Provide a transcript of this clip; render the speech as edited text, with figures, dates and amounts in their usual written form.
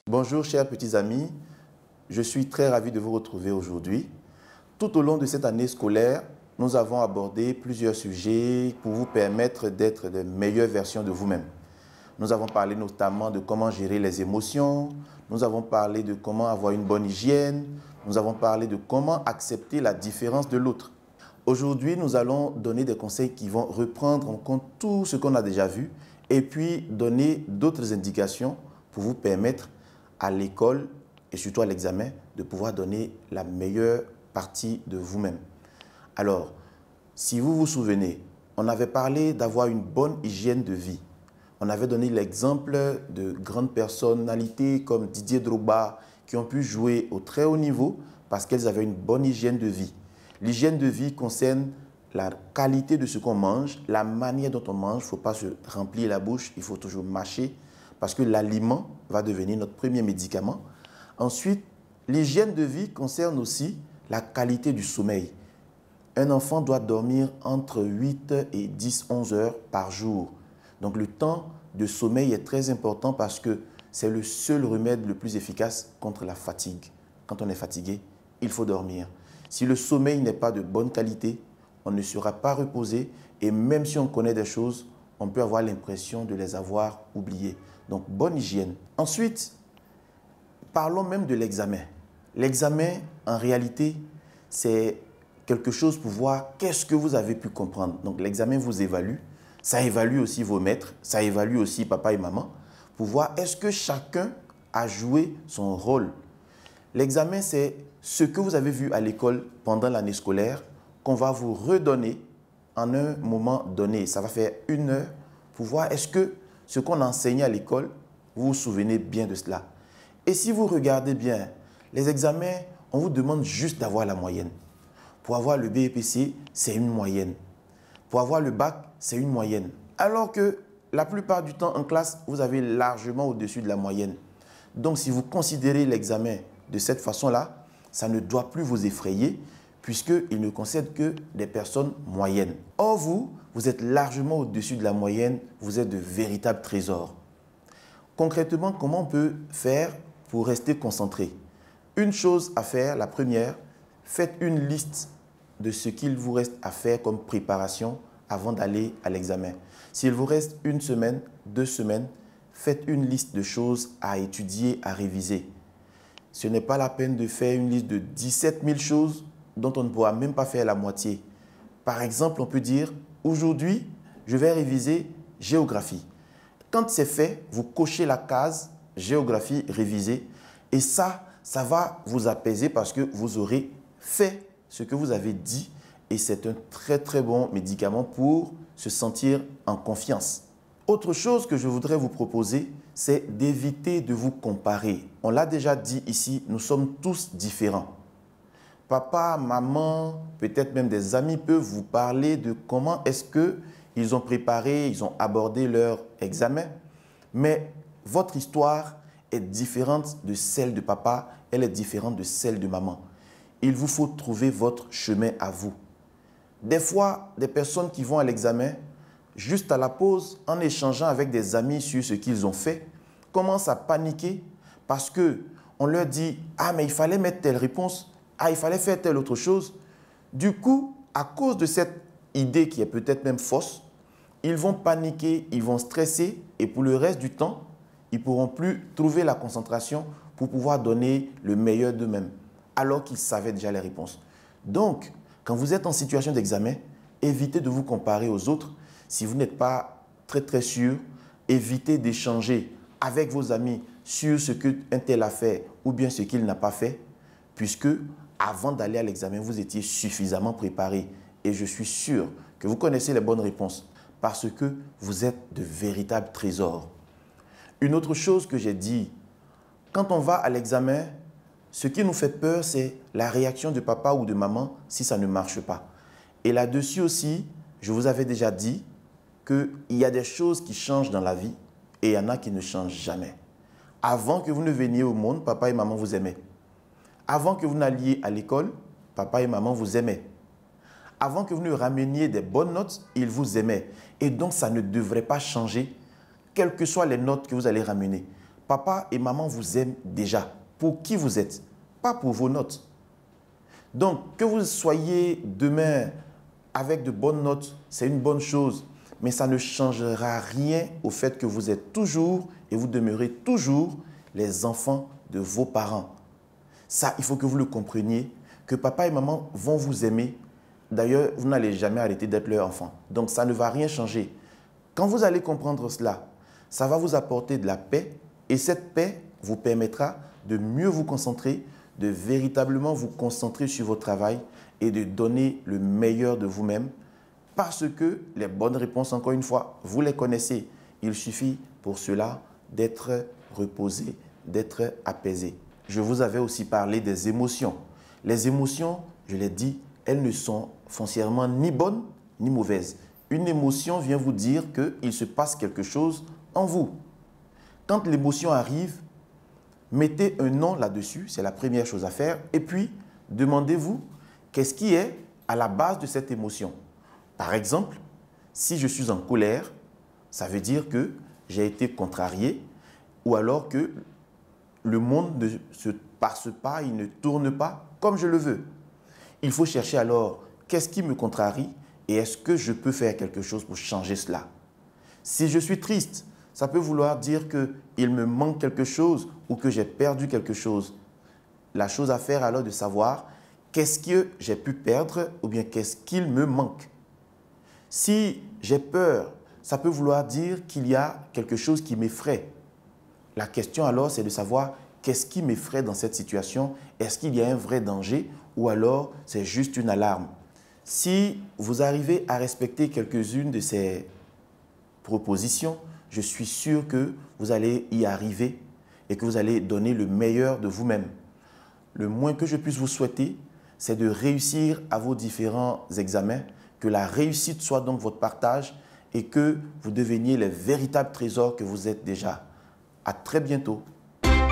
Bonjour chers petits amis, je suis très ravi de vous retrouver aujourd'hui. Tout au long de cette année scolaire, nous avons abordé plusieurs sujets pour vous permettre d'être de meilleures versions de vous-même. Nous avons parlé notamment de comment gérer les émotions, nous avons parlé de comment avoir une bonne hygiène, nous avons parlé de comment accepter la différence de l'autre. Aujourd'hui, nous allons donner des conseils qui vont reprendre en compte tout ce qu'on a déjà vu et puis donner d'autres indications pour vous permettre à l'école et surtout à l'examen de pouvoir donner la meilleure partie de vous-même. Alors, si vous vous souvenez, on avait parlé d'avoir une bonne hygiène de vie. On avait donné l'exemple de grandes personnalités comme Didier Drogba qui ont pu jouer au très haut niveau parce qu'elles avaient une bonne hygiène de vie. L'hygiène de vie concerne la qualité de ce qu'on mange, la manière dont on mange. Il ne faut pas se remplir la bouche, il faut toujours mâcher parce que l'aliment va devenir notre premier médicament. Ensuite, l'hygiène de vie concerne aussi la qualité du sommeil. Un enfant doit dormir entre 8 et 10-11 heures par jour. Donc le temps de sommeil est très important parce que c'est le seul remède le plus efficace contre la fatigue. Quand on est fatigué, il faut dormir. Si le sommeil n'est pas de bonne qualité, on ne sera pas reposé et même si on connaît des choses, on peut avoir l'impression de les avoir oubliées. Donc, bonne hygiène. Ensuite, parlons même de l'examen. L'examen, en réalité, c'est quelque chose pour voir qu'est-ce que vous avez pu comprendre. Donc, l'examen vous évalue. Ça évalue aussi vos maîtres. Ça évalue aussi papa et maman pour voir est-ce que chacun a joué son rôle. L'examen, c'est ce que vous avez vu à l'école pendant l'année scolaire qu'on va vous redonner en un moment donné. Ça va faire 1 heure pour voir est-ce que ce qu'on a enseigné à l'école, vous vous souvenez bien de cela. Et si vous regardez bien, les examens, on vous demande juste d'avoir la moyenne. Pour avoir le BEPC, c'est une moyenne. Pour avoir le bac, c'est une moyenne. Alors que la plupart du temps en classe, vous avez largement au-dessus de la moyenne. Donc si vous considérez l'examen de cette façon-là, ça ne doit plus vous effrayer puisqu'il ne concerne que des personnes moyennes. Or vous êtes largement au-dessus de la moyenne, vous êtes de véritables trésors. Concrètement, comment on peut faire pour rester concentré? Une chose à faire, la première, faites une liste de ce qu'il vous reste à faire comme préparation avant d'aller à l'examen. S'il vous reste 1 semaine, 2 semaines, faites une liste de choses à étudier, à réviser. Ce n'est pas la peine de faire une liste de 17 000 choses dont on ne pourra même pas faire la moitié. Par exemple, on peut dire, aujourd'hui, je vais réviser géographie. Quand c'est fait, vous cochez la case géographie révisée et ça va vous apaiser parce que vous aurez fait ce que vous avez dit et c'est un très très bon médicament pour se sentir en confiance. Autre chose que je voudrais vous proposer, c'est d'éviter de vous comparer. On l'a déjà dit ici, nous sommes tous différents. Papa, maman, peut-être même des amis peuvent vous parler de comment est-ce qu'ils ont préparé, ils ont abordé leur examen. Mais votre histoire est différente de celle de papa, elle est différente de celle de maman. Il vous faut trouver votre chemin à vous. Des fois, des personnes qui vont à l'examen, juste à la pause, en échangeant avec des amis sur ce qu'ils ont fait, commencent à paniquer parce qu'on leur dit « Ah, mais il fallait mettre telle réponse. Ah, il fallait faire telle autre chose. » Du coup, à cause de cette idée qui est peut-être même fausse, ils vont paniquer, ils vont stresser et pour le reste du temps, ils ne pourront plus trouver la concentration pour pouvoir donner le meilleur d'eux-mêmes alors qu'ils savaient déjà les réponses. Donc, quand vous êtes en situation d'examen, évitez de vous comparer aux autres. Si vous n'êtes pas très sûr, évitez d'échanger avec vos amis sur ce qu'un tel a fait ou bien ce qu'il n'a pas fait, puisque avant d'aller à l'examen, vous étiez suffisamment préparé. Et je suis sûr que vous connaissez les bonnes réponses parce que vous êtes de véritables trésors. Une autre chose que j'ai dit, quand on va à l'examen, ce qui nous fait peur, c'est la réaction de papa ou de maman si ça ne marche pas. Et là-dessus aussi, je vous avais déjà dit qu'il y a des choses qui changent dans la vie et il y en a qui ne changent jamais. Avant que vous ne veniez au monde, papa et maman vous aimaient. Avant que vous n'alliez à l'école, papa et maman vous aimaient. Avant que vous ne rameniez des bonnes notes, ils vous aimaient. Et donc, ça ne devrait pas changer, quelles que soient les notes que vous allez ramener. papa et maman vous aiment déjà pour qui vous êtes, pas pour vos notes. Donc, que vous soyez demain avec de bonnes notes, c'est une bonne chose, mais ça ne changera rien au fait que vous êtes toujours et vous demeurez toujours les enfants de vos parents. Ça, il faut que vous le compreniez, que papa et maman vont vous aimer. D'ailleurs, vous n'allez jamais arrêter d'être leur enfant. Donc, ça ne va rien changer. Quand vous allez comprendre cela, ça va vous apporter de la paix et cette paix vous permettra de mieux vous concentrer, de véritablement vous concentrer sur votre travail et de donner le meilleur de vous-même parce que les bonnes réponses, encore une fois, vous les connaissez. Il suffit pour cela d'être reposé, d'être apaisé. Je vous avais aussi parlé des émotions. Les émotions, je l'ai dit, elles ne sont foncièrement ni bonnes ni mauvaises. Une émotion vient vous dire qu'il se passe quelque chose en vous. Quand l'émotion arrive, mettez un nom là-dessus, c'est la première chose à faire. Et puis, demandez-vous, qu'est-ce qui est à la base de cette émotion? Par exemple, si je suis en colère, ça veut dire que j'ai été contrarié ou alors que le monde ne se passe pas, il ne tourne pas comme je le veux. Il faut chercher alors qu'est-ce qui me contrarie et est-ce que je peux faire quelque chose pour changer cela. Si je suis triste, ça peut vouloir dire qu'il me manque quelque chose ou que j'ai perdu quelque chose. La chose à faire alors de savoir qu'est-ce que j'ai pu perdre ou bien qu'est-ce qu'il me manque. Si j'ai peur, ça peut vouloir dire qu'il y a quelque chose qui m'effraie. La question alors, c'est de savoir qu'est-ce qui m'effraie dans cette situation. Est-ce qu'il y a un vrai danger ou alors c'est juste une alarme? Si vous arrivez à respecter quelques-unes de ces propositions, je suis sûr que vous allez y arriver et que vous allez donner le meilleur de vous-même. Le moins que je puisse vous souhaiter, c'est de réussir à vos différents examens, que la réussite soit donc votre partage et que vous deveniez les véritables trésors que vous êtes déjà. À très bientôt.